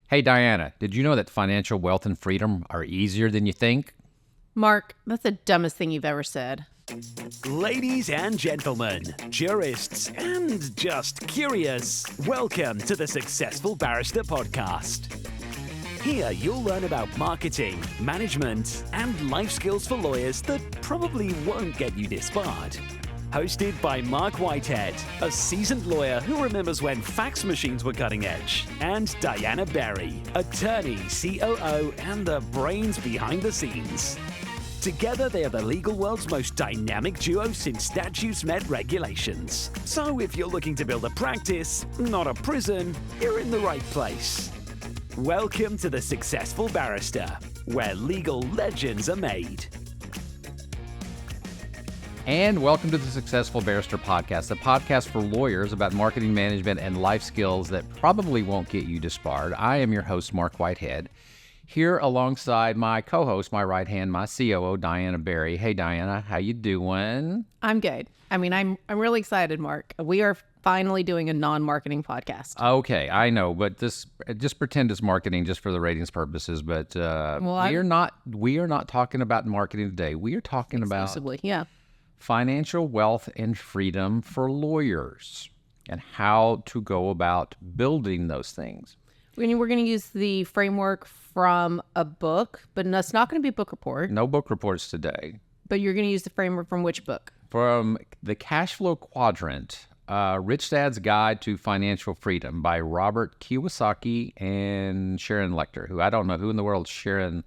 Hey, Diana, did you know that financial wealth and freedom are easier than you think? Mark, that's the dumbest thing you've ever said. Ladies and gentlemen, jurists and just curious, welcome to the Successful Barrister podcast. Here you'll learn about marketing, management, and life skills for lawyers that probably won't get you disbarred. Hosted by Marc Whitehead, a seasoned lawyer who remembers when fax machines were cutting edge, and Diana Berry, attorney, COO, and the brains behind the scenes. Together, they are the legal world's most dynamic duo since statutes met regulations. So if you're looking to build a practice, not a prison, you're in the right place. Welcome to the Successful Barrister, where legal legends are made. And welcome to the Successful Barrister podcast, a podcast for lawyers about marketing management and life skills that probably won't get you disbarred. I am your host, Marc Whitehead, here alongside my co-host, my right hand, my COO, Diana Berry. Hey, Diana, how you doing? I'm good. I'm really excited, Mark. We are finally doing a non-marketing podcast. Okay, I know, but just pretend it's marketing just for the ratings purposes. But we are not talking about marketing today. We are talking Exclusively, about financial wealth and freedom for lawyers and how to go about building those things. We're going to use the framework from a book, but it's not going to be a book report. No book reports today. But you're going to use the framework from which book? From the Cashflow Quadrant, Rich Dad's Guide to Financial Freedom by Robert Kiyosaki and Sharon Lechter, who I don't know who in the world Sharon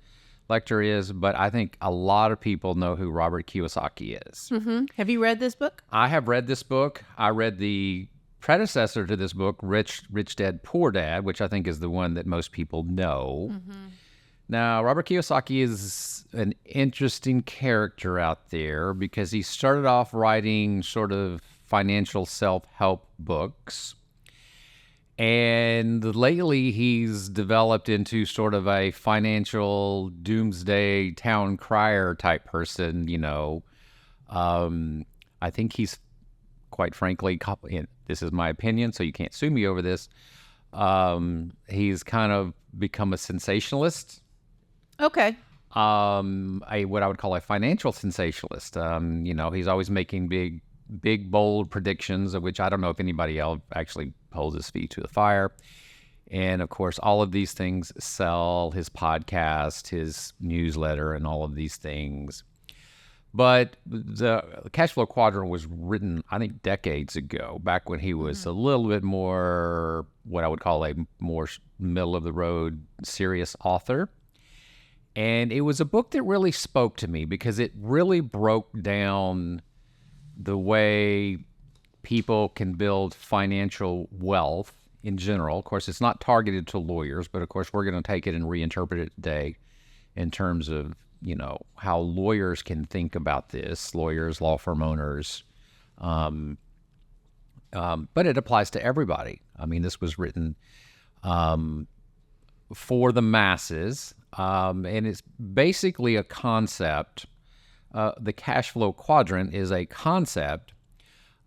Lechter is, but I think a lot of people know who Robert Kiyosaki is. Mm-hmm. Have you read this book? I have read this book. I read the predecessor to this book, Rich Dad, Poor Dad, which I think is the one that most people know. Mm-hmm. Now, Robert Kiyosaki is an interesting character out there because he started off writing sort of financial self-help books. And lately, he's developed into sort of a financial doomsday town crier type person, I think he's, quite frankly, this is my opinion, so you can't sue me over this. He's kind of become a sensationalist. Okay. What I would call a financial sensationalist. He's always making big, bold predictions, of which I don't know if anybody else actually holds his feet to the fire. And of course, all of these things sell: his podcast, his newsletter, and all of these things. But the Cashflow Quadrant was written, I think, decades ago, back when he was a little bit more what I would call a more middle-of-the-road serious author. And it was a book that really spoke to me because it really broke down the way people can build financial wealth in general. Of course, it's not targeted to lawyers, but of course, we're going to take it and reinterpret it today in terms of, how lawyers can think about this, lawyers, law firm owners. But it applies to everybody. I mean, this was written for the masses, and it's basically a concept. The Cashflow Quadrant is a concept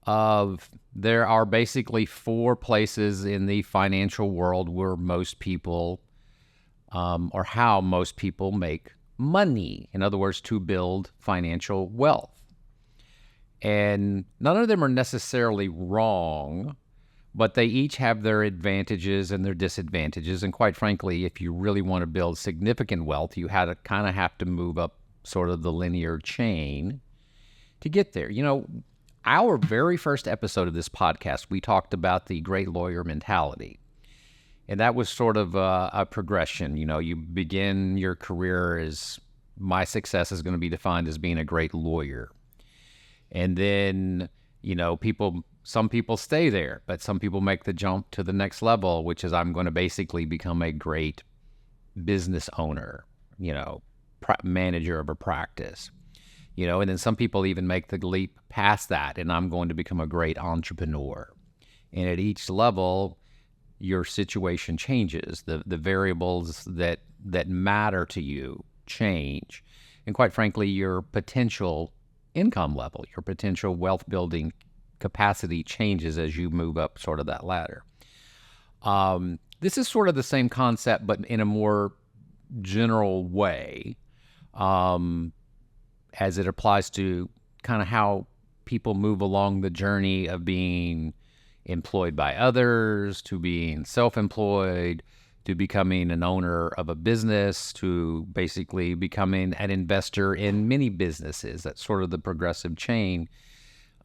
of there are basically four places in the financial world where most people, or how most people make money. In other words, to build financial wealth. And none of them are necessarily wrong, but they each have their advantages and their disadvantages. And quite frankly, if you really want to build significant wealth, you have to move up sort of the linear chain to get there. Our very first episode of this podcast, we talked about the great lawyer mentality. And that was sort of a progression. You begin your career as, my success is going to be defined as being a great lawyer. And then, some people stay there, but some people make the jump to the next level, which is I'm going to basically become a great business owner, manager of a practice. And then some people even make the leap past that, and I'm going to become a great entrepreneur. And at each level, your situation changes. The variables that matter to you change. And quite frankly, your potential income level, your potential wealth building capacity changes as you move up sort of that ladder. This is sort of the same concept, but in a more general way, as it applies to kind of how people move along the journey of being employed by others, to being self-employed, to becoming an owner of a business, to basically becoming an investor in many businesses. That's sort of the progressive chain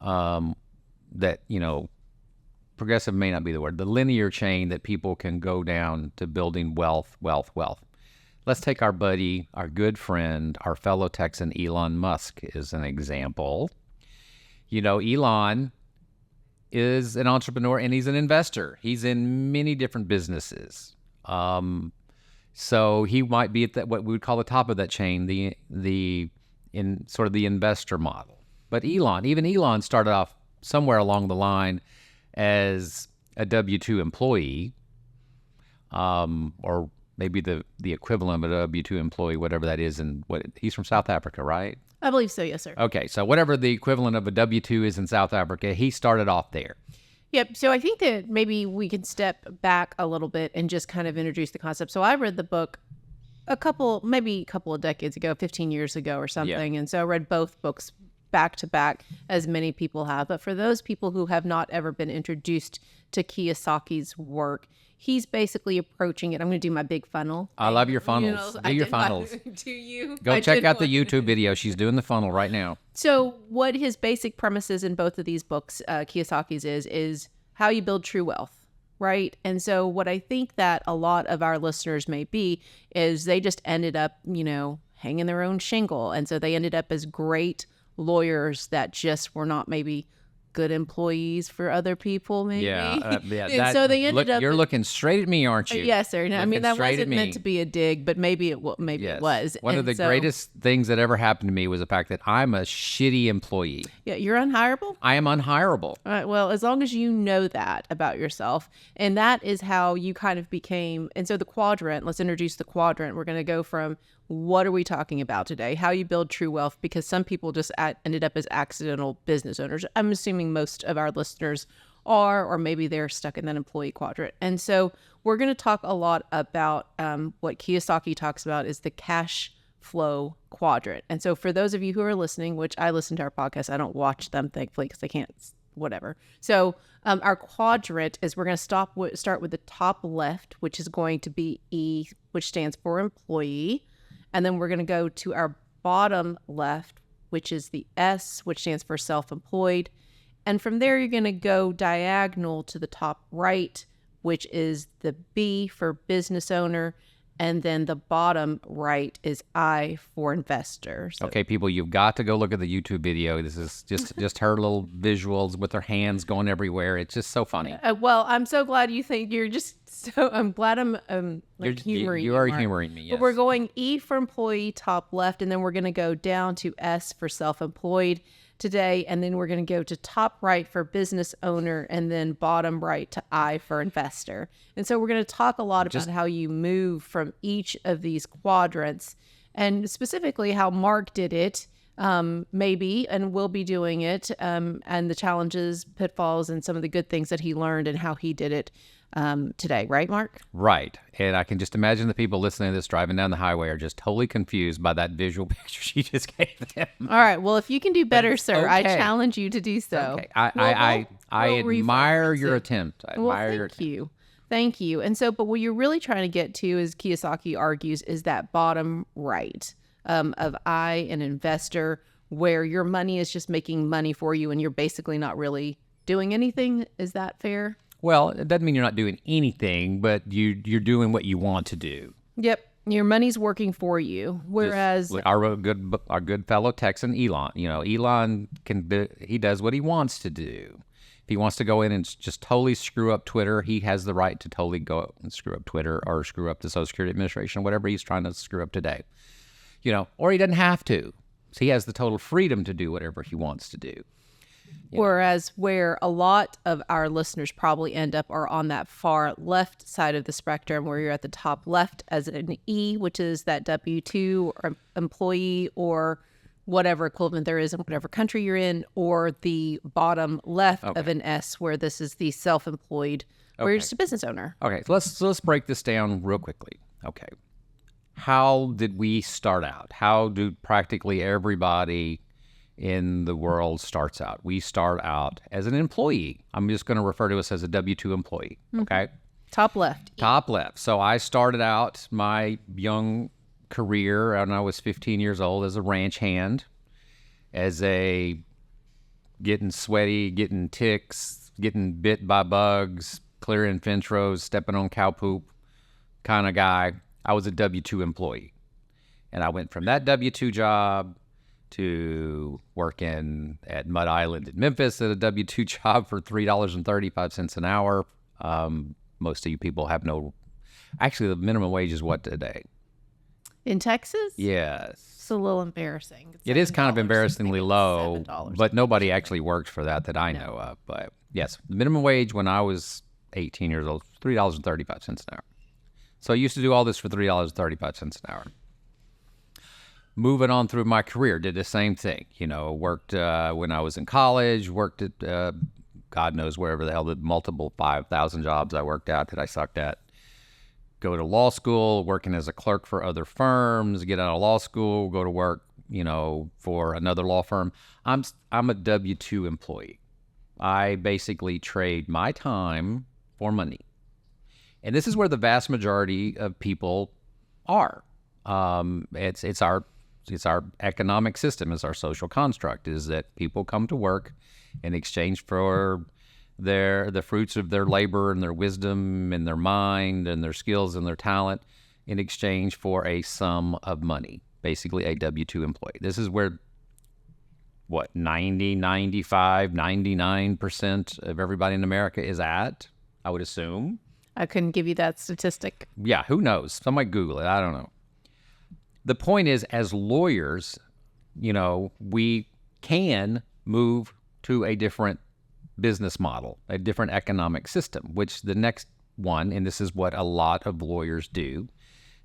that, progressive may not be the word, the linear chain that people can go down to building wealth. Let's take our buddy, our good friend, our fellow Texan Elon Musk as an example. Elon is an entrepreneur and he's an investor. He's in many different businesses. So he might be at what we would call the top of that chain, in sort of the investor model. But even Elon started off somewhere along the line as a W-2 employee, or maybe the equivalent of a W-2 employee, whatever that is. And he's from South Africa, right? I believe so, yes, sir. Okay, so whatever the equivalent of a W-2 is in South Africa, he started off there. Yep. So I think that maybe we can step back a little bit and just kind of introduce the concept. So I read the book maybe a couple of decades ago, 15 years ago or something. Yeah. And so I read both books back to back, as many people have. But for those people who have not ever been introduced to Kiyosaki's work, he's basically approaching it. I'm going to do my big funnel. I love your funnels. Do your funnels. Do you? Go check out the YouTube video. She's doing the funnel right now. So what his basic premises in both of these books, Kiyosaki's, is how you build true wealth, right? And so what I think that a lot of our listeners may be is they just ended up, hanging their own shingle. And so they ended up as great lawyers that just were not maybe good employees for other people, maybe. And so they ended up. You're looking straight at me, aren't you? Yes, sir. No, I mean, that wasn't meant to be a dig, but maybe it was. One of the greatest things that ever happened to me was the fact that I'm a shitty employee. Yeah, you're unhireable? I am unhireable. All right, well, as long as you know that about yourself, and that is how you kind of became. And so the quadrant, let's introduce the quadrant. We're going to go from what are we talking about today? How you build true wealth, because some people just ended up as accidental business owners. I'm assuming most of our listeners are, or maybe they're stuck in that employee quadrant. And so we're going to talk a lot about what Kiyosaki talks about is the cash flow quadrant. And so for those of you who are listening, which I listen to our podcast, I don't watch them, thankfully, because I can't, whatever. So our quadrant is we're going to start with the top left, which is going to be E, which stands for employee. And then we're going to go to our bottom left, which is the S, which stands for self-employed. And from there, you're going to go diagonal to the top right, which is the B for business owner. And then the bottom right is I for investor. So, okay, people, you've got to go look at the YouTube video. This is just her little visuals with her hands going everywhere. It's just so funny. Well, I'm so glad you think you're just so. I'm glad I'm humoring you. You are humoring me. Yes. But we're going E for employee, top left, and then we're going to go down to S for self-employed today, and then we're going to go to top right for business owner, and then bottom right to I for investor. And so we're going to talk a lot about how you move from each of these quadrants, and specifically how Marc did it, maybe, and will be doing it, and the challenges, pitfalls, and some of the good things that he learned and how he did it today. Right, Marc? Right. And I can just imagine the people listening to this driving down the highway are just totally confused by that visual picture she just gave them. All right. Well, if you can do better, sir, I challenge you to do so. Okay. I admire your attempt. I admire your attempt. Thank you. And so, but what you're really trying to get to, as Kiyosaki argues, is that bottom right of I, an investor, where your money is just making money for you and you're basically not really doing anything. Is that fair? Well, it doesn't mean you're not doing anything, but you're doing what you want to do. Yep. Your money's working for you. Whereas our good fellow Texan Elon, Elon he does what he wants to do. If he wants to go in and just totally screw up Twitter, he has the right to totally go and screw up Twitter or screw up the Social Security Administration, whatever he's trying to screw up today. Or he doesn't have to. So he has the total freedom to do whatever he wants to do. Whereas where a lot of our listeners probably end up are on that far left side of the spectrum, where you're at the top left as an E, which is that W-2 or employee or whatever equivalent there is in whatever country you're in, or the bottom left of an S, where this is the self-employed Or you're Okay. just a business owner. Okay, so let's break this down real quickly. Okay. How did we start out? How do practically everybody in the world starts out? We start out as an employee. I'm just going to refer to us as a W-2 employee, okay? Top left. Top left. So I started out my young career when I was 15 years old as a ranch hand, as a getting sweaty, getting ticks, getting bit by bugs, clearing fence rows, stepping on cow poop kind of guy. I was a W-2 employee. And I went from that W-2 job to working at Mud Island in Memphis at a W-2 job for $3.35 an hour. Most of you people have no... Actually, the minimum wage is what today? In Texas? Yes. It's a little embarrassing. It is kind of embarrassingly low, $7 but nobody actually worked for that I know of. But yes, the minimum wage when I was 18 years old, $3.35 an hour. So I used to do all this for $3.35 an hour. Moving on through my career, did the same thing. Worked when I was in college, worked at God knows wherever the hell, the multiple 5,000 jobs I worked at that I sucked at. Go to law school, working as a clerk for other firms, get out of law school, go to work, for another law firm. I'm a W-2 employee. I basically trade my time for money. And this is where the vast majority of people are. It's our economic system, it's our social construct, is that people come to work in exchange for the fruits of their labor and their wisdom and their mind and their skills and their talent in exchange for a sum of money, basically a W-2 employee. This is where 90, 95, 99% of everybody in America is at, I would assume. I couldn't give you that statistic. Yeah, who knows? Somebody Google it. I don't know. The point is, as lawyers, we can move to a different business model, a different economic system, which the next one, and this is what a lot of lawyers do,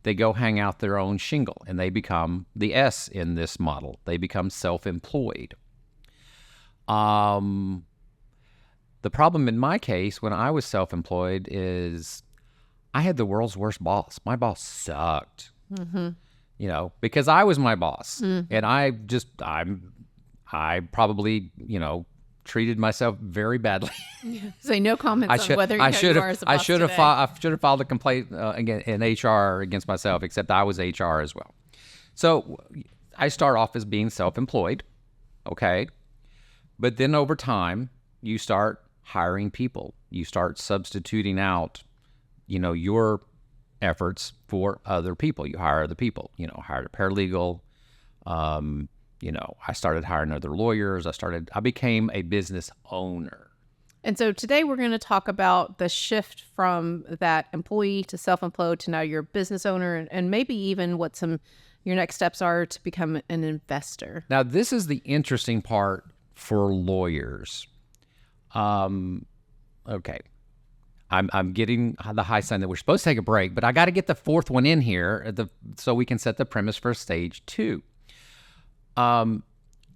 they go hang out their own shingle and they become the S in this model. They become self-employed. The problem in my case, when I was self-employed, is I had the world's worst boss. My boss sucked, because I was my boss. And I probably, treated myself very badly. Say no comments on whether you are as a boss I should have today. filed a complaint again in HR against myself, except I was HR as well. So I start off as being self-employed, okay? But then over time, you start hiring people. You start substituting out, your efforts for other people. You hire other people. Hired a paralegal. I started hiring other lawyers. I became a business owner. And so today we're going to talk about the shift from that employee to self-employed to now you're a business owner, and maybe even what your next steps are to become an investor. Now, this is the interesting part for lawyers. Okay. I'm getting the high sign that we're supposed to take a break, but I got to get the fourth one in here so we can set the premise for stage 2.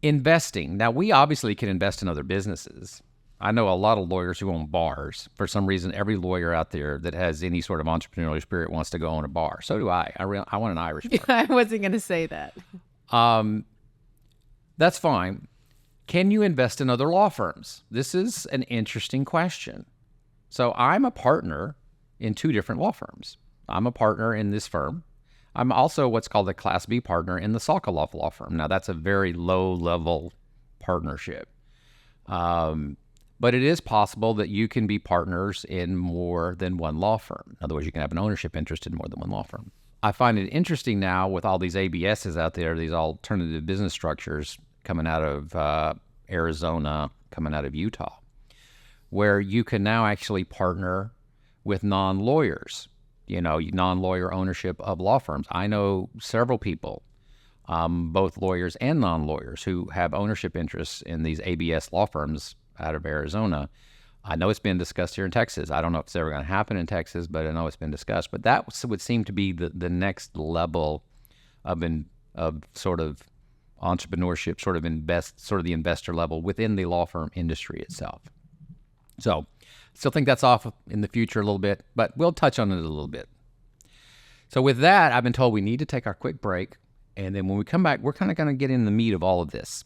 Investing. Now, we obviously can invest in other businesses. I know a lot of lawyers who own bars. For some reason, every lawyer out there that has any sort of entrepreneurial spirit wants to go own a bar. So do I. I want an Irish bar. I wasn't going to say that. That's fine. Can you invest in other law firms? This is an interesting question. So I'm a partner in 2 different law firms. I'm a partner in this firm. I'm also what's called a Class B partner in the Sokoloff law firm. Now, that's a very low-level partnership. But it is possible that you can be partners in more than one law firm. In other words, you can have an ownership interest in more than one law firm. I find it interesting now with all these ABSs out there, these alternative business structures coming out of Arizona, coming out of Utah, where you can now actually partner with non-lawyers, non-lawyer ownership of law firms. I know several people, both lawyers and non-lawyers, who have ownership interests in these ABS law firms out of Arizona. I know it's been discussed here in Texas. I don't know if it's ever going to happen in Texas, but I know it's been discussed. But that would seem to be the next level of sort of entrepreneurship, sort of the investor level within the law firm industry itself. So Still think that's off in the future a little bit, but we'll touch on it a little bit. So with that, I've been told we need to take our quick break. And then when we come back, we're kind of going to get in the meat of all of this.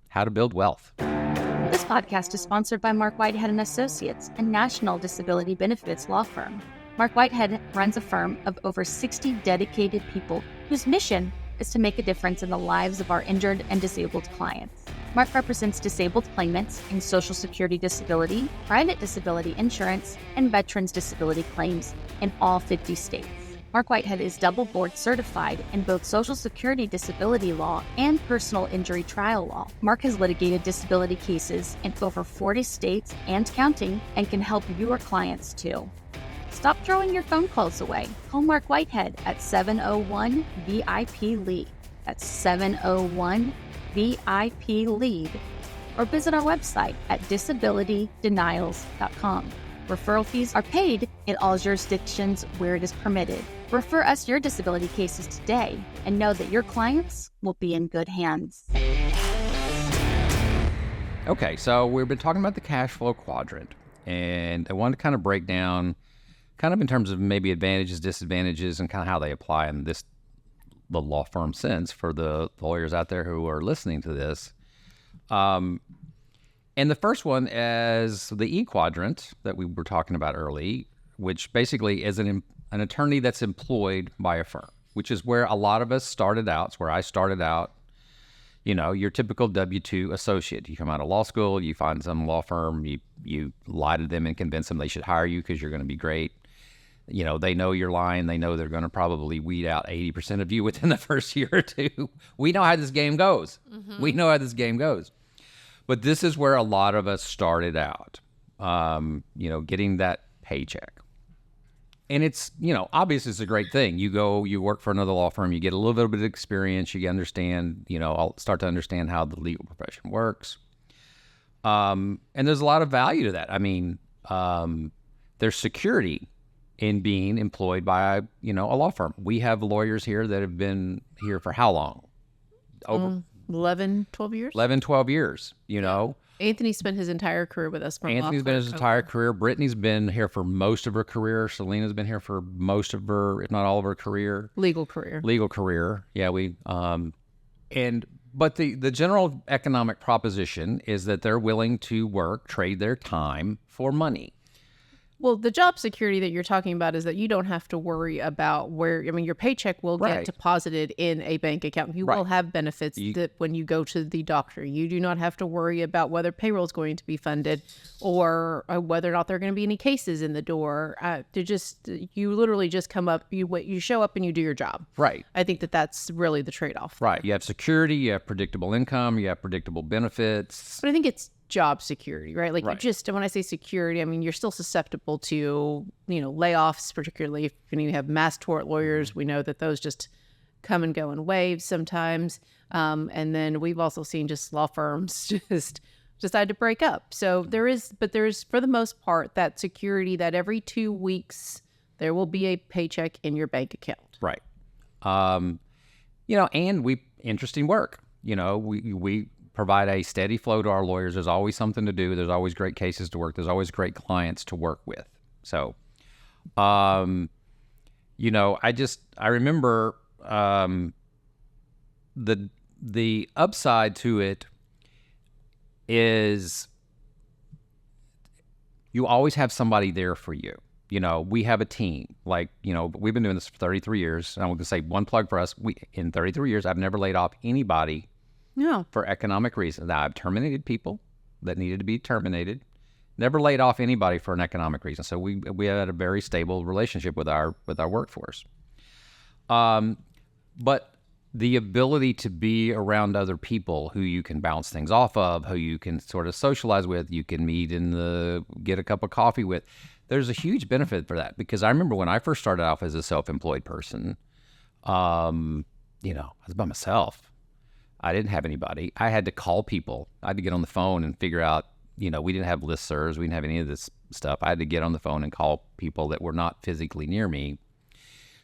How to build wealth. This podcast is sponsored by Marc Whitehead and Associates, a national disability benefits law firm. Marc Whitehead runs a firm of over 60 dedicated people whose mission is to make a difference in the lives of our injured and disabled clients. Marc represents disabled claimants in Social Security disability, private disability insurance, and veterans disability claims in all 50 states. Marc Whitehead is double board certified in both Social Security disability law and personal injury trial law. Marc has litigated disability cases in over 40 states and counting and can help your clients too. Stop throwing your phone calls away. Call Marc Whitehead at 701-VIP-LEAD. That's 701-VIP-LEAD. Or visit our website at disabilitydenials.com. Referral fees are paid in all jurisdictions where it is permitted. Refer us your disability cases today and know that your clients will be in good hands. Okay, so we've been talking about the cash flow quadrant, and I wanted to kind of break down kind of in terms of maybe advantages, disadvantages, and kind of how they apply in the law firm sense for the lawyers out there who are listening to this. And the first one is the E quadrant that we were talking about early, which basically is an attorney that's employed by a firm, which is where a lot of us started out. It's where I started out. You know, your typical W-2 associate. You come out of law school, you find some law firm, you lie to them and convince them they should hire you because you're going to be great. You know, they know you're lying. They know they're going to probably weed out 80% of you within the first year or two. We know how this game goes. Mm-hmm. We know how this game goes. But this is where a lot of us started out, you know, getting that paycheck. And it's, you know, obviously it's a great thing. You go, you work for another law firm, you get a little bit of experience, you understand, you know, I'll start to understand how the legal profession works. And there's a lot of value to that. I mean, there's security in being employed by, you know, a law firm. We have lawyers here that have been here for how long? Over 11, 12 years? 11, 12 years, you know. Anthony spent his entire career with us. Anthony's been his entire career. Brittany's been here for most of her career. Selena's been here for most of her, if not all of her career. Legal career. Yeah, but the general economic proposition is that they're willing to work, trade their time for money. Well, the job security that you're talking about is that you don't have to worry about your paycheck will get deposited in a bank account. You will have benefits that when you go to the doctor. You do not have to worry about whether payroll is going to be funded or whether or not there are going to be any cases in the door. You literally just come up, you show up and you do your job. Right. I think that's really the trade-off. Right. You have security, you have predictable income, you have predictable benefits. But I think it's job security, right? Like when I say security, I mean, you're still susceptible to, you know, layoffs, particularly if you have mass tort lawyers. We know that those just come and go in waves sometimes. And then we've also seen just law firms just decide to break up. So there's for the most part that security that every 2 weeks there will be a paycheck in your bank account. Right. You know, and interesting work. You know, we provide a steady flow to our lawyers. There's always something to do. There's always great cases to work. There's always great clients to work with. So, you know, I remember the upside to it is you always have somebody there for you. You know, we have a team. Like, you know, we've been doing this for 33 years. And I'm going to say one plug for us. In 33 years, I've never laid off anybody for economic reasons. Now, I've terminated people that needed to be terminated. Never laid off anybody for an economic reason. So we had a very stable relationship with our workforce. But the ability to be around other people who you can bounce things off of, who you can sort of socialize with, you can meet get a cup of coffee with. There's a huge benefit for that, because I remember when I first started off as a self-employed person, you know, I was by myself. I didn't have anybody. I had to call people. I had to get on the phone and figure out, you know, we didn't have listservs. We didn't have any of this stuff. I had to get on the phone and call people that were not physically near me.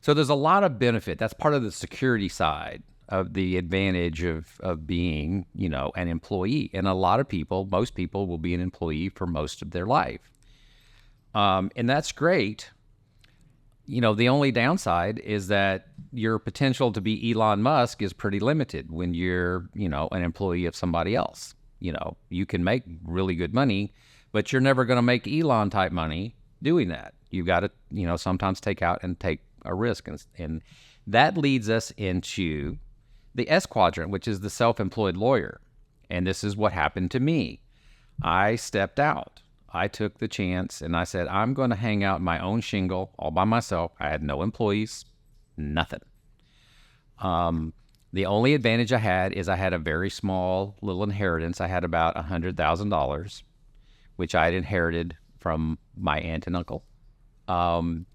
So there's a lot of benefit. That's part of the security side of the advantage of being, you know, an employee. And a lot of people, most people will be an employee for most of their life. And that's great. The only downside is that your potential to be Elon Musk is pretty limited when you're, an employee of somebody else. You can make really good money, but you're never going to make Elon type money doing that. You've got to, sometimes take out and take a risk. And that leads us into the S quadrant, which is the self-employed lawyer. And this is what happened to me. I stepped out. I took the chance and I said, I'm going to hang out my own shingle all by myself. I had no employees, nothing. The only advantage I had is I had a very small little inheritance. I had about $100,000, which I had inherited from my aunt and uncle. And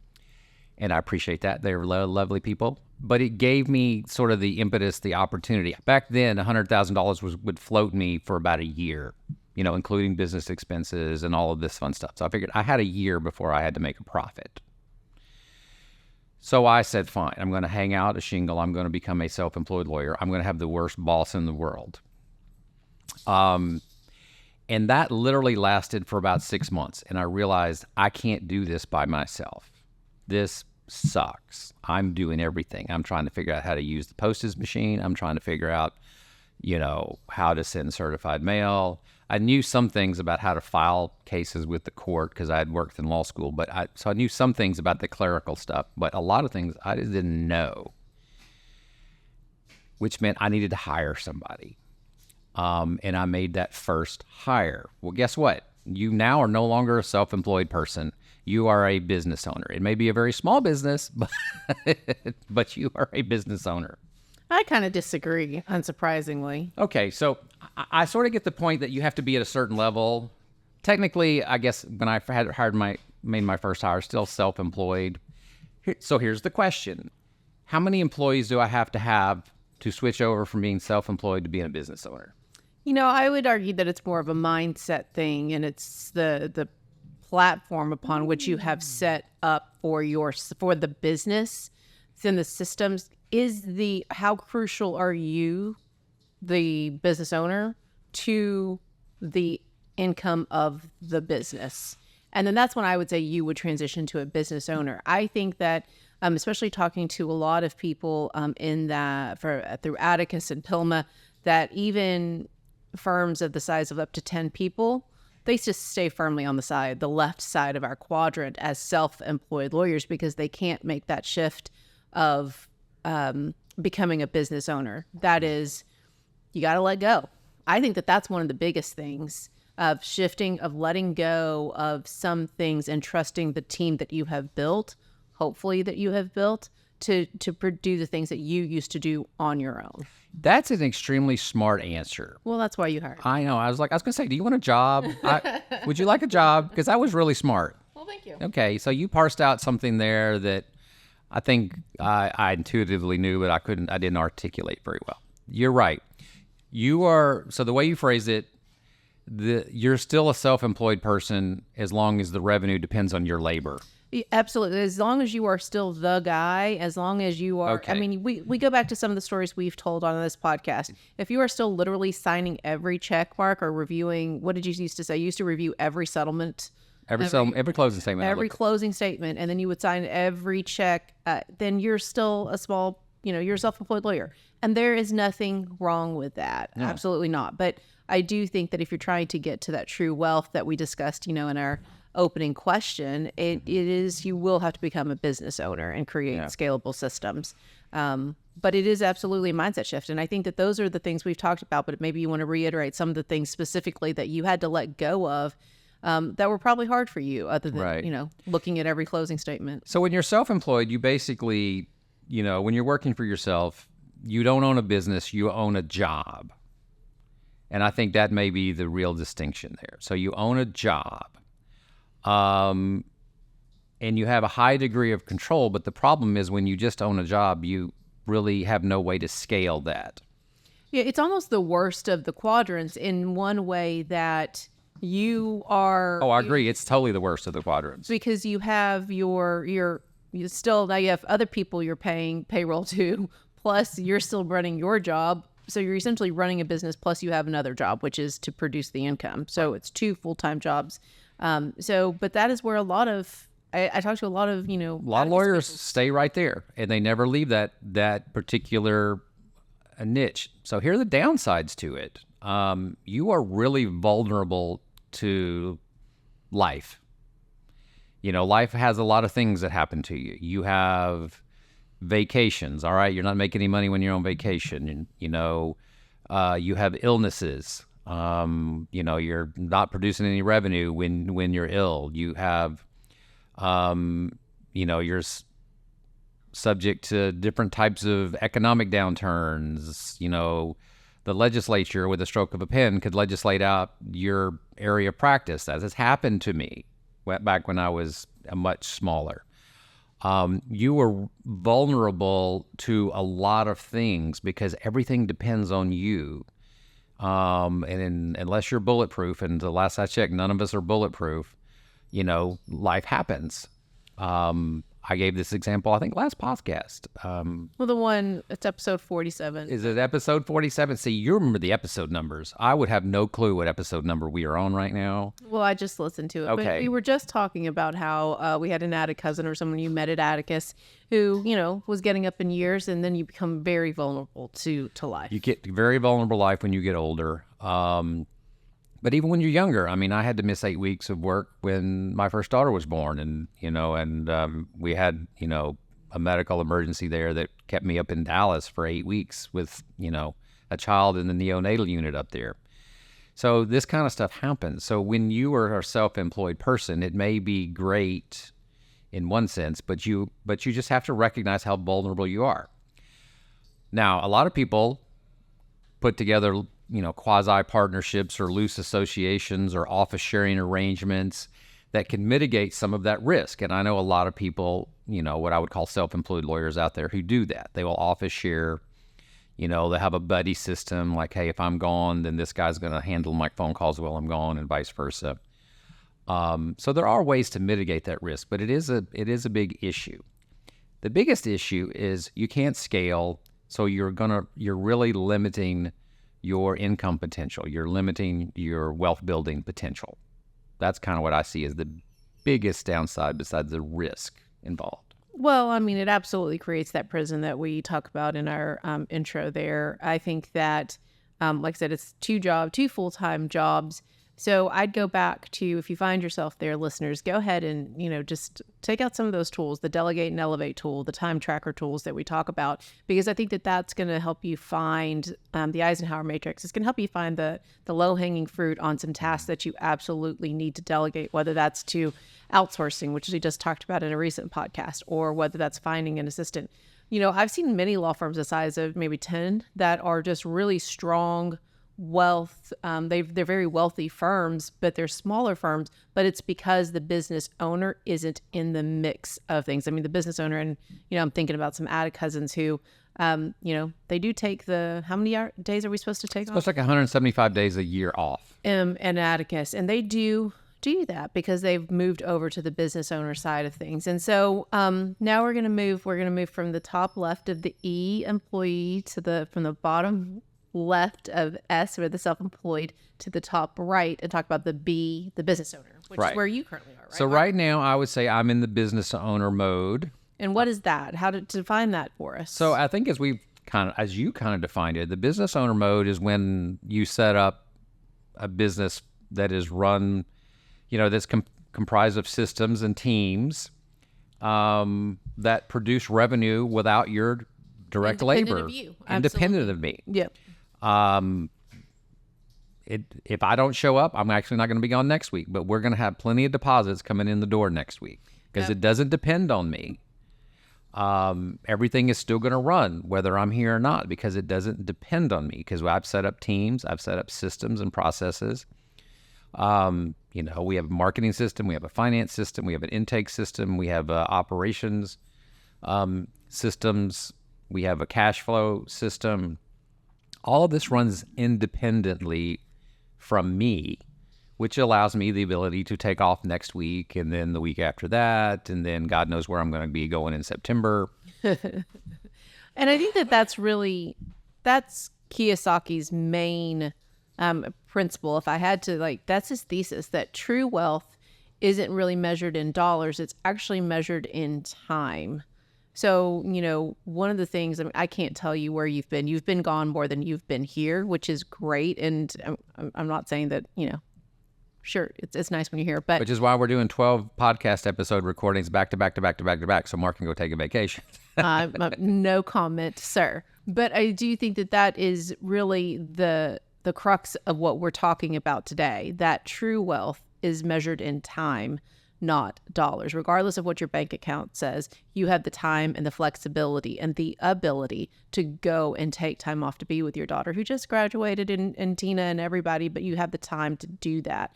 I appreciate that. They were lovely people. But it gave me sort of the impetus, the opportunity. Back then, $100,000 would float me for about a year, including business expenses and all of this fun stuff. So I figured I had a year before I had to make a profit. So I said, fine, I'm going to hang out a shingle. I'm going to become a self-employed lawyer. I'm going to have the worst boss in the world. And that literally lasted for about 6 months. And I realized I can't do this by myself. This sucks. I'm doing everything. I'm trying to figure out how to use the postage machine. I'm trying to figure out, how to send certified mail. I knew some things about how to file cases with the court because I had worked in law school, so I knew some things about the clerical stuff, but a lot of things I just didn't know, which meant I needed to hire somebody. And I made that first hire. Well, guess what? You now are no longer a self-employed person. You are a business owner. It may be a very small business, but you are a business owner. I kind of disagree, unsurprisingly. Okay, so I sort of get the point that you have to be at a certain level. Technically, I guess when I made my first hire, still self-employed. So here's the question. How many employees do I have to switch over from being self-employed to being a business owner? I would argue that it's more of a mindset thing, and it's the platform upon which you have set up for the business, then the systems how crucial are you, the business owner, to the income of the business. And then that's when I would say you would transition to a business owner. I think that, especially talking to a lot of people through Atticus and Pilma, that even firms of the size of up to 10 people, they just stay firmly on the left side of our quadrant as self-employed lawyers because they can't make that shift of becoming a business owner. That is, you got to let go. I think that that's one of the biggest things of shifting, of letting go of some things and trusting the team that you have built, hopefully that you have built, to do the things that you used to do on your own. That's an extremely smart answer. Well, that's why you hired me. I know. I was going to say, do you want a job? Would you like a job? Because that was really smart. Well, thank you. Okay, so you parsed out something there that I think I intuitively knew, but I didn't articulate very well. You're right. So the way you phrase it, you're still a self-employed person as long as the revenue depends on your labor. Absolutely. As long as you are still the guy, as long as you are, okay. I mean, we go back to some of the stories we've told on this podcast. If you are still literally signing every check mark or reviewing, what did you used to say? You used to review every settlement. Every closing statement. Every closing statement. And then you would sign every check. Then you're still you're a self-employed lawyer. And there is nothing wrong with that. No. Absolutely not. But I do think that if you're trying to get to that true wealth that we discussed, in our opening question, it is, you will have to become a business owner and create scalable systems. But it is absolutely a mindset shift. And I think that those are the things we've talked about, but maybe you want to reiterate some of the things specifically that you had to let go of that were probably hard for you, other than, looking at every closing statement. So when you're self-employed, you basically, when you're working for yourself, you don't own a business, you own a job. And I think that may be the real distinction there. So you own a job. And you have a high degree of control, but the problem is when you just own a job, you really have no way to scale that. Yeah, it's almost the worst of the quadrants in one way that you are... Oh, I agree. It's totally the worst of the quadrants. Because you have you have other people you're paying payroll to, plus you're still running your job. So you're essentially running a business, plus you have another job, which is to produce the income. So it's two full-time jobs. But that is where a lot of, I talk to a lot of, A lot of lawyers stay right there, and they never leave that particular niche. So here are the downsides to it. You are really vulnerable to life. Life has a lot of things that happen to you. You have vacations, all right? You're not making any money when you're on vacation. And, you have illnesses. You're not producing any revenue when you're ill. You have, you're subject to different types of economic downturns. The legislature, with a stroke of a pen, could legislate out your area of practice. That has happened to me back when I was much smaller. You are vulnerable to a lot of things because everything depends on you. Unless you're bulletproof, and the last I checked, none of us are bulletproof, life happens. I gave this example, I think, last podcast. It's episode 47. Is it episode 47? See, you remember the episode numbers. I would have no clue what episode number we are on right now. Well, I just listened to it. Okay. But we were just talking about how we had an Attic cousin or someone you met at Atticus who, was getting up in years, and then you become very vulnerable to life. You get very vulnerable life when you get older. But even when you're younger, I had to miss 8 weeks of work when my first daughter was born, and we had a medical emergency there that kept me up in Dallas for 8 weeks with a child in the neonatal unit up there. So this kind of stuff happens. So when you are a self-employed person, it may be great in one sense, but you just have to recognize how vulnerable you are. Now, a lot of people put together quasi-partnerships or loose associations or office sharing arrangements that can mitigate some of that risk. And I know a lot of people, what I would call self-employed lawyers out there who do that. They will office share, they have a buddy system like, hey, if I'm gone, then this guy's going to handle my phone calls while I'm gone, and vice versa. So there are ways to mitigate that risk, but it is a big issue. The biggest issue is you can't scale, so you're really limiting your income potential. You're limiting your wealth building potential. That's kind of what I see as the biggest downside besides the risk involved. Well, it absolutely creates that prison that we talk about in our intro there. I think that, like I said, it's two full-time jobs. So I'd go back to, if you find yourself there, listeners, go ahead and, just take out some of those tools, the delegate and elevate tool, the time tracker tools that we talk about, because I think that that's going to help you find the Eisenhower matrix. It's going to help you find the low-hanging fruit on some tasks that you absolutely need to delegate, whether that's to outsourcing, which we just talked about in a recent podcast, or whether that's finding an assistant. I've seen many law firms the size of maybe 10 that are just really strong wealth. They're very wealthy firms, but they're smaller firms, but it's because the business owner isn't in the mix of things. The business owner, and, I'm thinking about some Attic cousins who, they do take how many days are we supposed to take off? It's like 175 days a year off. And Atticus, and they do that because they've moved over to the business owner side of things. And so now we're going to move from the top left of the E, employee, from the bottom left of S, or the self-employed, to the top right, and talk about the B, the business owner, which is where you currently are, right? So right now, I would say I'm in the business owner mode. And what is that? How to define that for us? So I think as you kind of defined it, the business owner mode is when you set up a business that is run, that's comprised of systems and teams that produce revenue without your direct labor. Independent of you. Independent of me. Yep. If I don't show up, I'm actually not going to be gone next week, but we're going to have plenty of deposits coming in the door next week because it doesn't depend on me. Everything is still going to run whether I'm here or not because it doesn't depend on me, because I've set up teams, I've set up systems and processes. We have a marketing system, we have a finance system, we have an intake system, we have operations systems, we have a cash flow system. All of this runs independently from me, which allows me the ability to take off next week and then the week after that, and then God knows where I'm going to be going in September. And I think that's Kiyosaki's main principle. If I had to, that's his thesis, that true wealth isn't really measured in dollars. It's actually measured in time. So, one of the things, I can't tell you where you've been. You've been gone more than you've been here, which is great. And I'm not saying that, sure, it's nice when you're here, but which is why we're doing 12 podcast episode recordings back to back to back to back to back, so Mark can go take a vacation. no comment, sir. But I do think that is really the crux of what we're talking about today, that true wealth is measured in time, not dollars. Regardless of what your bank account says, you have the time and the flexibility and the ability to go and take time off to be with your daughter who just graduated, and Tina and everybody, but you have the time to do that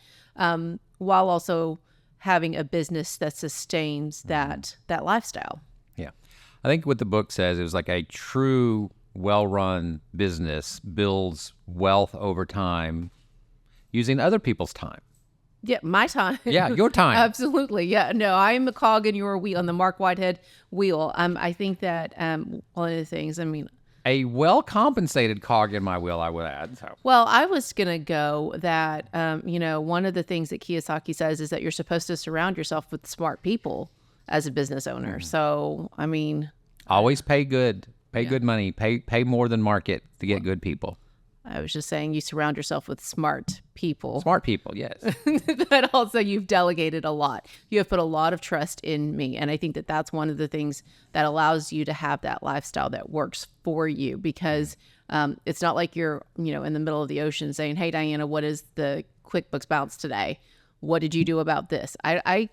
while also having a business that sustains that lifestyle. Yeah. I think what the book says, it was like a true well-run business builds wealth over time using other people's time. Yeah, my time. Yeah, your time. Absolutely. Yeah. No, I am a cog in your wheel, on the Marc Whitehead wheel. I think that one of the things, a well-compensated cog in my wheel, I would add. So. Well, I was going to go that, one of the things that Kiyosaki says is that you're supposed to surround yourself with smart people as a business owner. So, always pay good. Pay good money. Pay more than market to get good people. I was just saying you surround yourself with smart people. Smart people, yes. But also you've delegated a lot. You have put a lot of trust in me. And I think that that's one of the things that allows you to have that lifestyle that works for you, because it's not like you're, in the middle of the ocean saying, hey, Diana, what is the QuickBooks balance today? What did you do about this? I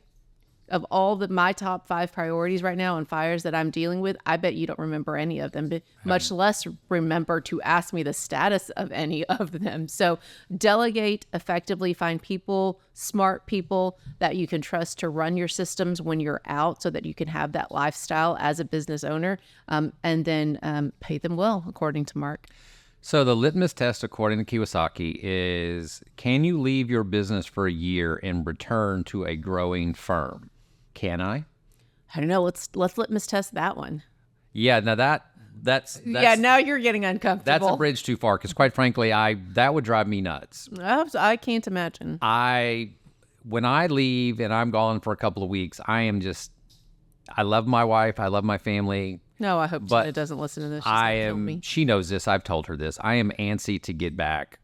of all my top 5 priorities right now and fires that I'm dealing with, I bet you don't remember any of them, but much less remember to ask me the status of any of them. So delegate effectively, find people, smart people that you can trust to run your systems when you're out so that you can have that lifestyle as a business owner, and then pay them well, according to Marc. So the litmus test, according to Kiyosaki, is can you leave your business for a year and return to a growing firm? Can I? I don't know. Let's litmus test that one. Yeah, now that's yeah. Now you're getting uncomfortable. That's a bridge too far, because quite frankly, that would drive me nuts. I can't imagine. When I leave and I'm gone for a couple of weeks, I love my wife, I love my family. No, I hope Tina doesn't listen to this. She knows this. I've told her this. I am antsy to get back.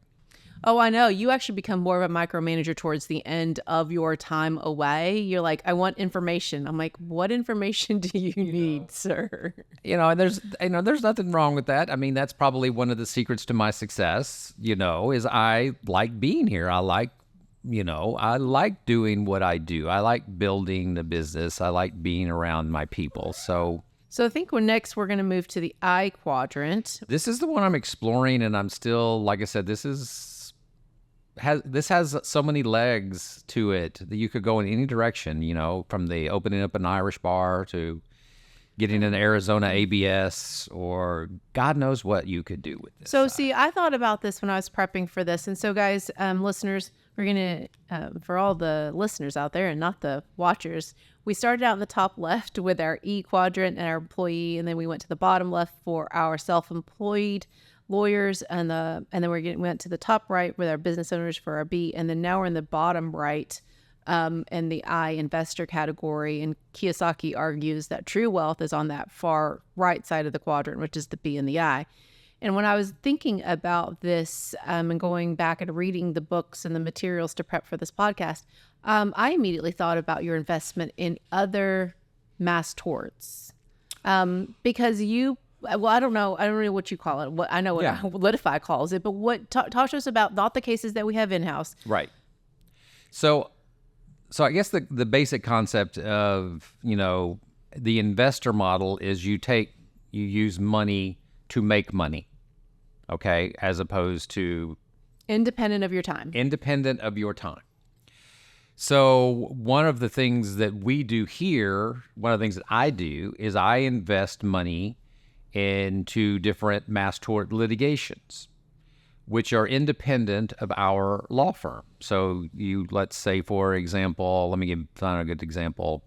Oh, I know. You actually become more of a micromanager towards the end of your time away. You're like, I want information. I'm like, what information do you need, sir? And there's nothing wrong with that. That's probably one of the secrets to my success, is I like being here. I like doing what I do. I like building the business. I like being around my people. So I think next we're going to move to the I quadrant. This is the one I'm exploring, and I'm still, like I said, this has so many legs to it that you could go in any direction, from the opening up an Irish bar to getting an Arizona ABS, or God knows what you could do with this. So see, I thought about this when I was prepping for this. And so guys, listeners, we're going to, for all the listeners out there and not the watchers, we started out in the top left with our E quadrant and our employee, and then we went to the bottom left for our self-employed lawyers, and then we went to the top right with our business owners for our B, and then now we're in the bottom right in the I investor category. And Kiyosaki argues that true wealth is on that far right side of the quadrant, which is the B and the I. And when I was thinking about this and going back and reading the books and the materials to prep for this podcast, I immediately thought about your investment in other mass torts, because I don't know what you call it. I know what Litify calls it, but talk to us about not the cases that we have in-house. Right. So I guess the basic concept of, the investor model is you use money to make money, okay, as opposed to independent of your time. So one of the things that we do here, one of the things that I do is I invest money into different mass tort litigations, which are independent of our law firm. So let's say, for example, let me find a good example.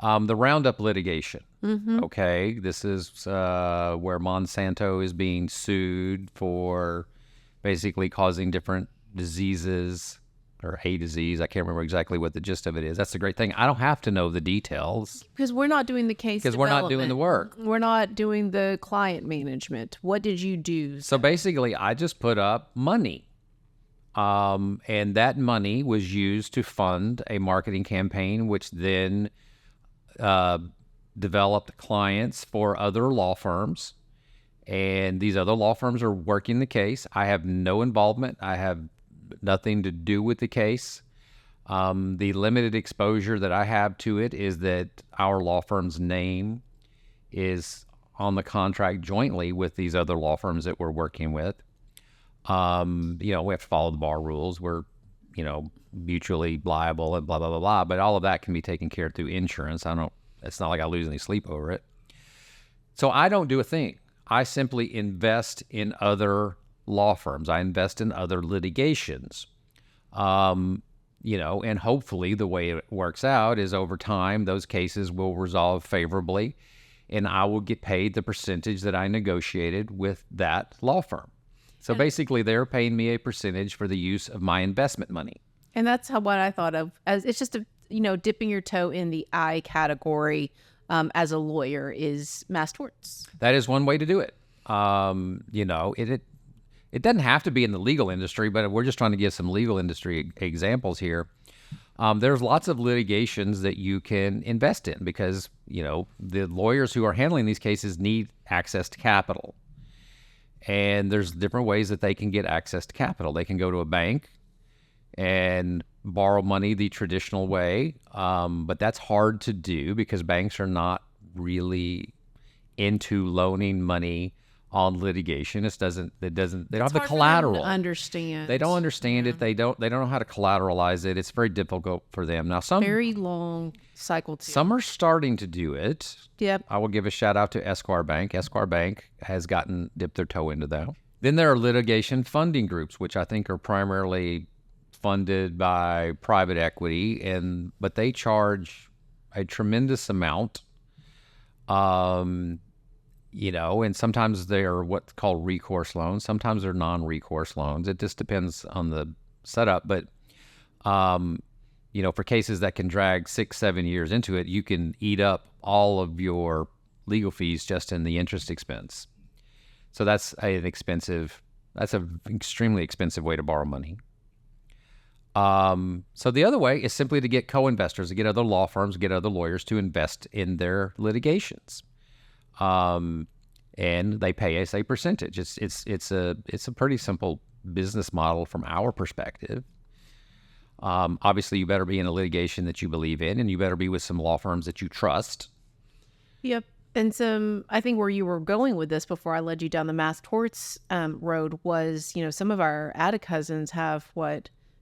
The Roundup litigation. Mm-hmm. Okay, this is where Monsanto is being sued for basically causing different diseases or A to Z's. I can't remember exactly what the gist of it is. That's the great thing. I don't have to know the details. Because we're not doing the case Because we're not doing the work. We're not doing the client management. What did you do? So basically, I just put up money. And that money was used to fund a marketing campaign, which then developed clients for other law firms. And these other law firms are working the case. I have no involvement. I have nothing to do with the case. The limited exposure that I have to it is that our law firm's name is on the contract jointly with these other law firms that we're working with. We have to follow the bar rules. We're, mutually liable and blah, blah, blah, blah. But all of that can be taken care of through insurance. It's not like I lose any sleep over it. So I don't do a thing. I simply invest in other law firms. I invest in other litigations. And hopefully the way it works out is over time, those cases will resolve favorably and I will get paid the percentage that I negotiated with that law firm. So basically they're paying me a percentage for the use of my investment money. And that's what I thought of as it's just dipping your toe in the I category as a lawyer is mass torts. That is one way to do it. It doesn't have to be in the legal industry, but we're just trying to give some legal industry examples here. There's lots of litigations that you can invest in because, the lawyers who are handling these cases need access to capital. And there's different ways that they can get access to capital. They can go to a bank and borrow money the traditional way, but that's hard to do because banks are not really into loaning money on litigation. They don't have the collateral. To understand. They don't understand it. They don't know how to collateralize it. It's very difficult for them. Now very long cycle too. Some are starting to do it. Yep. I will give a shout out to Esquire Bank. Esquire Bank has dipped their toe into that. Then there are litigation funding groups, which I think are primarily funded by private equity, but they charge a tremendous amount. And sometimes they're what's called recourse loans. Sometimes they're non-recourse loans. It just depends on the setup. But, for cases that can drag 6-7 years into it, you can eat up all of your legal fees just in the interest expense. So that's an extremely expensive way to borrow money. So the other way is simply to get co-investors, to get other law firms, get other lawyers to invest in their litigations. And they pay us a percentage. It's a pretty simple business model from our perspective. Obviously, you better be in a litigation that you believe in, and you better be with some law firms that you trust. Yep. And I think where you were going with this before I led you down the mass torts road was, some of our added cousins have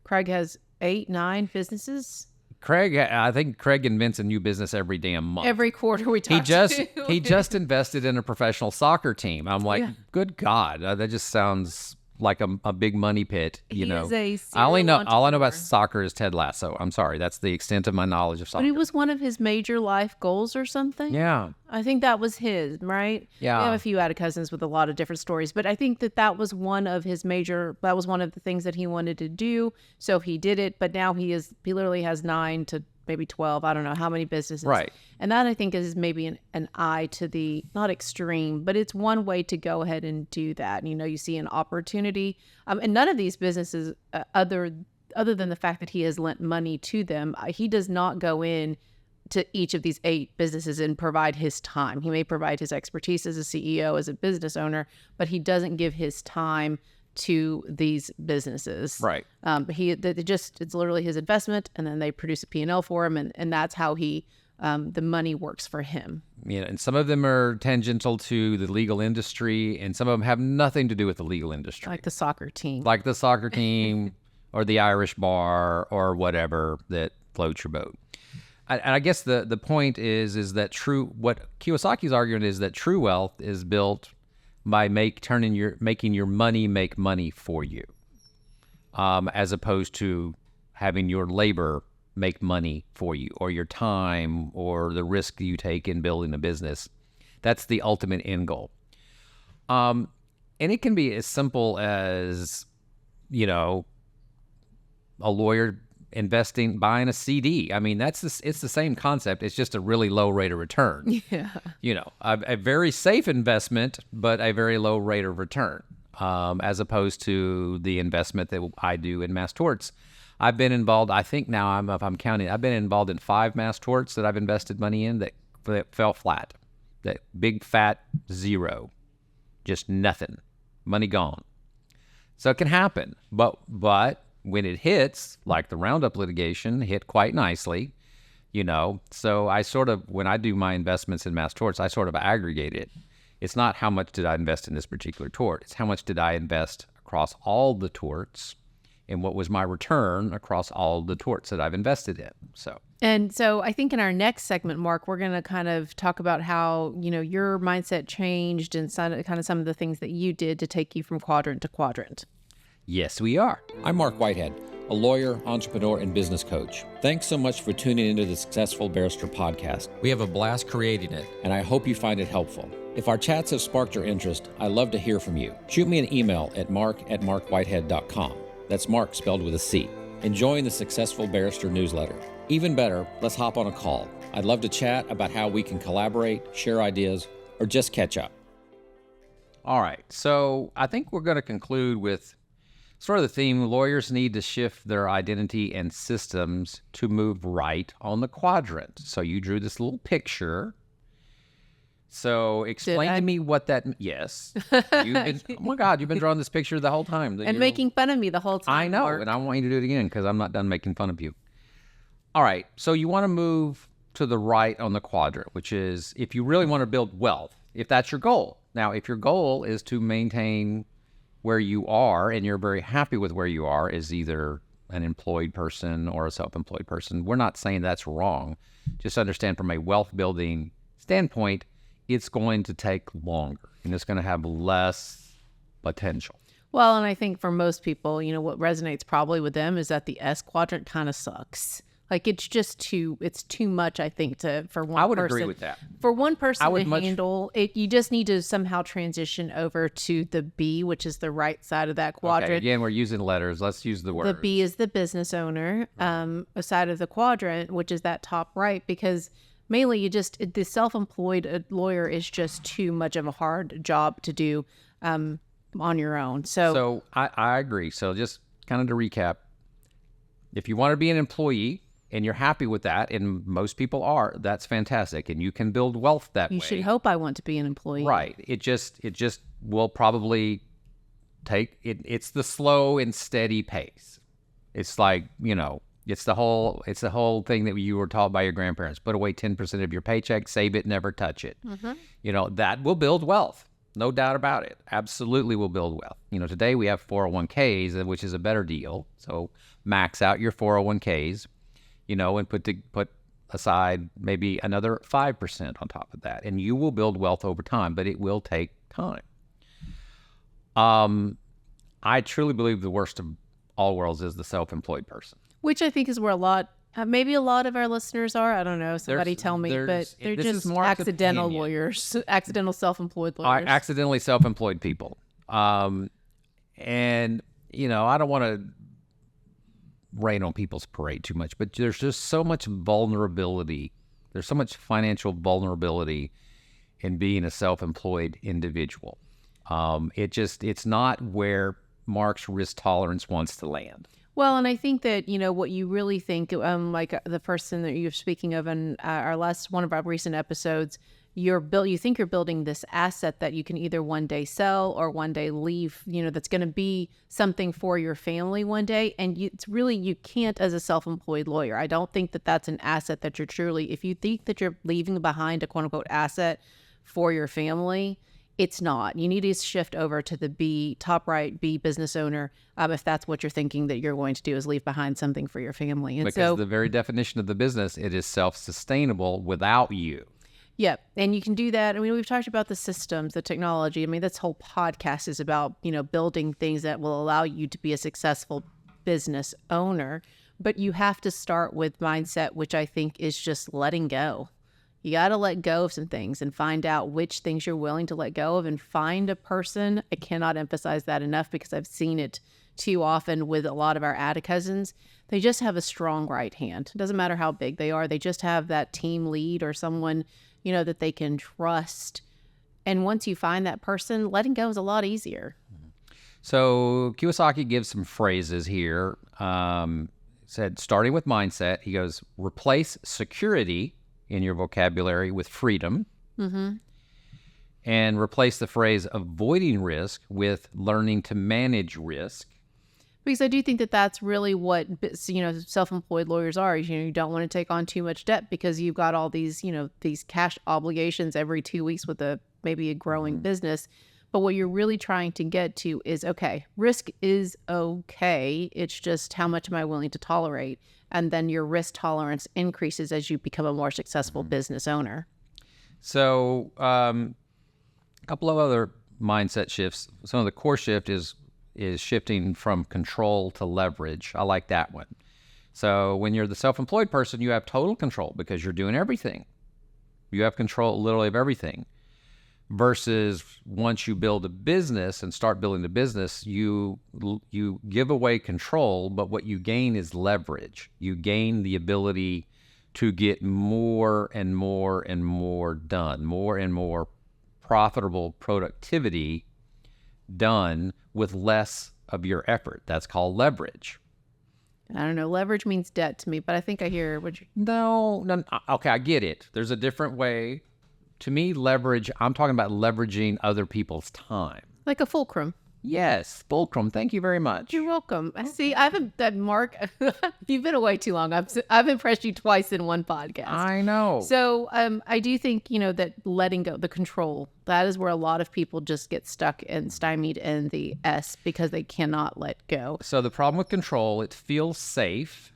Craig has 8-9 businesses. I think Craig invents a new business every damn month. Every quarter we talk He just invested in a professional soccer team. I'm like, Good God, that just sounds like a big money pit. Is a all I know entrepreneur. about soccer is Ted Lasso. I'm sorry, that's the extent of my knowledge of soccer. But it was one of his major life goals or something. Yeah, I think that was his, right? Yeah. We have a few added cousins with a lot of different stories, but I think that was one of that was one of the things that he wanted to do. So he did it, but now he literally has 9 to maybe 12. I don't know how many businesses. Right. And that I think is maybe an eye to the, not extreme, but it's one way to go ahead and do that. You see an opportunity. And none of these businesses, other than the fact that he has lent money to them, he does not go in to each of these 8 businesses and provide his time. He may provide his expertise as a CEO, as a business owner, but he doesn't give his time to these businesses. Right. But it's literally his investment, and then they produce a P&L for him, and that's how the money works for him. And some of them are tangential to the legal industry, and some of them have nothing to do with the legal industry. Like the soccer team. Or the Irish bar or whatever that floats your boat. And I guess the point is that what Kiyosaki's arguing is that true wealth is built by making your money make money for you, as opposed to having your labor make money for you, or your time, or the risk you take in building a business. That's the ultimate end goal. And it can be as simple as, a lawyer buying a CD. I mean, it's the same concept. It's just a really low rate of return. Yeah. A very safe investment, but a very low rate of return, as opposed to the investment that I do in mass torts. I've been involved, I think now, if I'm counting, I've been involved in 5 mass torts that I've invested money in that fell flat. That big fat zero. Just nothing. Money gone. So it can happen. But when it hits, like the Roundup litigation hit quite nicely, so I sort of, when I do my investments in mass torts, I sort of aggregate it. It's not how much did I invest in this particular tort. It's how much did I invest across all the torts, and what was my return across all the torts that I've invested in. And so I think in our next segment, Mark, we're going to kind of talk about how, your mindset changed and some of the things that you did to take you from quadrant to quadrant. Yes, we are. I'm Marc Whitehead, a lawyer, entrepreneur, and business coach. Thanks so much for tuning into the Successful Barrister podcast. We have a blast creating it, and I hope you find it helpful. If our chats have sparked your interest, I'd love to hear from you. Shoot me an email at mark@markwhitehead.com. That's Mark spelled with a C. Enjoying the Successful Barrister newsletter. Even better, let's hop on a call. I'd love to chat about how we can collaborate, share ideas, or just catch up. All right. So I think we're going to conclude with sort of the theme: lawyers need to shift their identity and systems to move right on the quadrant. So you drew this little picture. So explain to me what that. Yes. Oh my God, you've been drawing this picture the whole time. And making fun of me the whole time. I know, Mark. and I want you to do it again because I'm not done making fun of you. All right. So you want to move to the right on the quadrant, which is if you really want to build wealth, if that's your goal. Now, if your goal is to maintain where you are and you're very happy with where you are as either an employed person or a self-employed person, we're not saying that's wrong. Just understand from a wealth building standpoint, it's going to take longer and it's going to have less potential. Well, and I think for most people, what resonates probably with them is that the S quadrant kind of sucks. Like it's too much, I think, for one person. I would agree with that. For one person to handle it, you just need to somehow transition over to the B, which is the right side of that quadrant. Okay, again, we're using letters. Let's use the words. The B is the business owner, a side of the quadrant, which is that top right, because mainly the self-employed lawyer is just too much of a hard job to do on your own. So I agree. So just kind of to recap, if you want to be an employee, and you're happy with that, and most people are, that's fantastic, and you can build wealth that way. You should hope I want to be an employee. Right. It just will probably take it. It's the slow and steady pace. It's like, it's the whole thing that you were taught by your grandparents. Put away 10% of your paycheck, save it, never touch it. Mm-hmm. That will build wealth. No doubt about it. Absolutely will build wealth. Today we have 401ks, which is a better deal. So max out your 401ks. And put aside maybe another 5% on top of that. And you will build wealth over time, but it will take time. I truly believe the worst of all worlds is the self-employed person. Which I think is where maybe a lot of our listeners are. I don't know. Somebody tell me. But they're just accidental lawyers, accidental self-employed lawyers. Accidentally self-employed people. And, I don't want to rain on people's parade too much, but there's just so much vulnerability. There's so much financial vulnerability in being a self-employed individual. It's not where Mark's risk tolerance wants to land. Well, and I think that, what you really think, like the person that you're speaking of in one of our recent episodes, you think you're building this asset that you can either one day sell or one day leave, that's going to be something for your family one day. And you can't as a self-employed lawyer. I don't think that that's an asset that you're truly, if you think that you're leaving behind a quote unquote asset for your family, it's not. You need to shift over to the B, top right, B, business owner, if that's what you're thinking that you're going to do is leave behind something for your family. And because the very definition of the business, it is self-sustainable without you. Yep. And you can do that. I mean, we've talked about the systems, the technology. I mean, this whole podcast is about, building things that will allow you to be a successful business owner. But you have to start with mindset, which I think is just letting go. You got to let go of some things and find out which things you're willing to let go of and find a person. I cannot emphasize that enough because I've seen it too often with a lot of our ADA cousins, they just have a strong right hand. It doesn't matter how big they are. They just have that team lead or someone, that they can trust. And once you find that person, letting go is a lot easier. So Kiyosaki gives some phrases here. Said, starting with mindset, he goes, replace security in your vocabulary with freedom. Mm-hmm. And replace the phrase avoiding risk with learning to manage risk. Because I do think that that's really what, self-employed lawyers are. You don't want to take on too much debt because you've got all these, these cash obligations every 2 weeks with maybe a growing business. But what you're really trying to get to is, okay, risk is okay. It's just how much am I willing to tolerate? And then your risk tolerance increases as you become a more successful business owner. So a couple of other mindset shifts. Some of the core shift is shifting from control to leverage. I like that one. So when you're the self-employed person, you have total control because you're doing everything. You have control literally of everything. Versus once you build a business and start building the business, you give away control, but what you gain is leverage. You gain the ability to get more and more and more done, more and more profitable productivity done with less of your effort. That's called leverage. I don't know. Leverage means debt to me, but I think I hear what you... No. Okay, I get it. There's a different way. To me, leverage, I'm talking about leveraging other people's time. Like a fulcrum. Yes, fulcrum. Thank you very much. You're welcome. See, I haven't, Mark, you've been away too long. I've impressed you twice in one podcast. I know. So I do think, that letting go, the control, that is where a lot of people just get stuck and stymied in the S because they cannot let go. So the problem with control, it feels safe,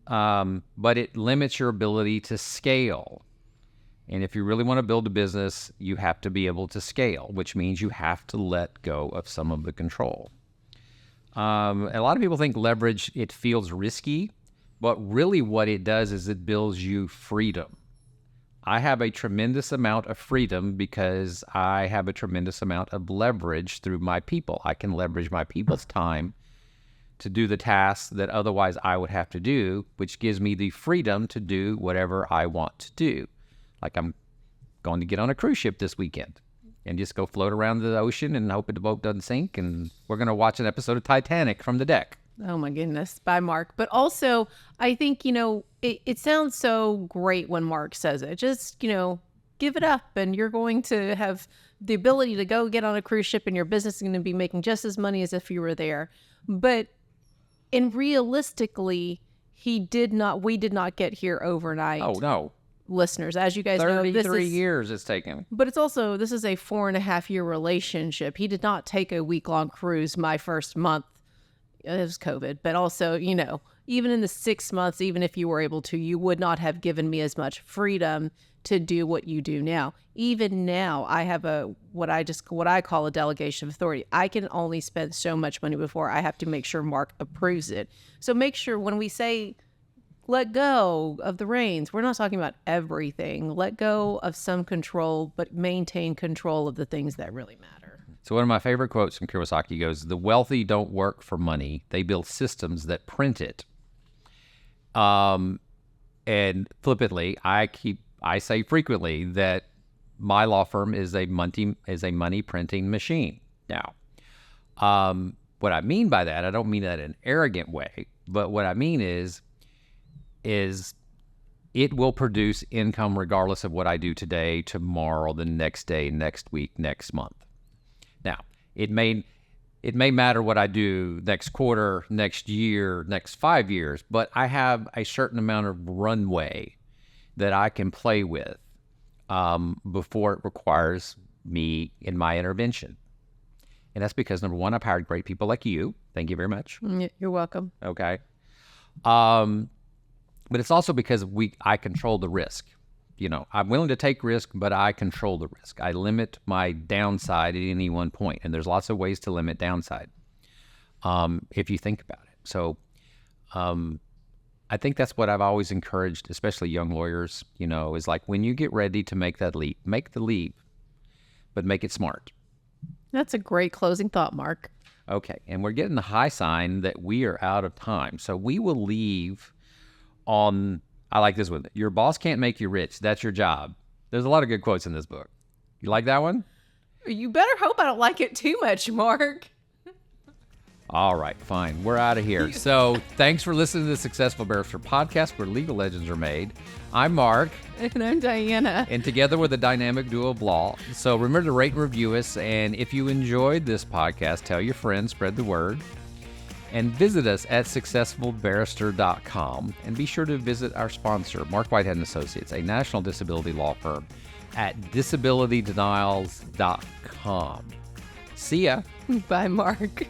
but it limits your ability to scale. And if you really want to build a business, you have to be able to scale, which means you have to let go of some of the control. A lot of people think leverage, it feels risky, but really what it does is it builds you freedom. I have a tremendous amount of freedom because I have a tremendous amount of leverage through my people. I can leverage my people's time to do the tasks that otherwise I would have to do, which gives me the freedom to do whatever I want to do. Like I'm going to get on a cruise ship this weekend and just go float around the ocean and hope the boat doesn't sink. And we're going to watch an episode of Titanic from the deck. Oh my goodness, by Mark. But also, I think, it sounds so great when Mark says it. Just, give it up and you're going to have the ability to go get on a cruise ship and your business is going to be making just as money as if you were there. But realistically, we did not get here overnight. Oh, no. Listeners, as you guys know, 33 years it's taken. But it's also, this is a 4.5-year relationship. He did not take a week-long cruise my first month. It was COVID. But also, even in the 6 months, even if you were able to, you would not have given me as much freedom to do what you do now. Even now, I have what I call a delegation of authority. I can only spend so much money before I have to make sure Mark approves it. So make sure when we say let go of the reins, we're not talking about everything. Let go of some control, but maintain control of the things that really matter. So one of my favorite quotes from Kiyosaki goes, "The wealthy don't work for money. They build systems that print it." And flippantly, I say frequently that my law firm is a money printing machine. Now, what I mean by that, I don't mean that in an arrogant way, but what I mean is it will produce income regardless of what I do today, tomorrow, the next day, next week, next month. Now, it may matter what I do next quarter, next year, next 5 years, but I have a certain amount of runway that I can play with before it requires me in my intervention. And that's because, number one, I've hired great people like you. Thank you very much. You're welcome. Okay. But it's also because I control the risk. I'm willing to take risk, but I control the risk. I limit my downside at any one point, and there's lots of ways to limit downside if you think about it. So I think that's what I've always encouraged, especially young lawyers, is like when you get ready to make that leap, make the leap, but make it smart. That's a great closing thought, Mark. Okay, and we're getting the high sign that we are out of time. So we will leave on, I like this one. Your boss can't make you rich. That's your job. There's a lot of good quotes in this book. You like that one? You better hope I don't like it too much, Mark. All right, fine. We're out of here. So thanks for listening to the Successful Barrister podcast where legal legends are made. I'm Mark. And I'm Diana. And together we're the dynamic duo of law. So remember to rate and review us. And if you enjoyed this podcast, tell your friends, spread the word. And visit us at successfulbarrister.com. And be sure to visit our sponsor, Mark Whitehead and Associates, a national disability law firm, at disabilitydenials.com. See ya. Bye, Mark.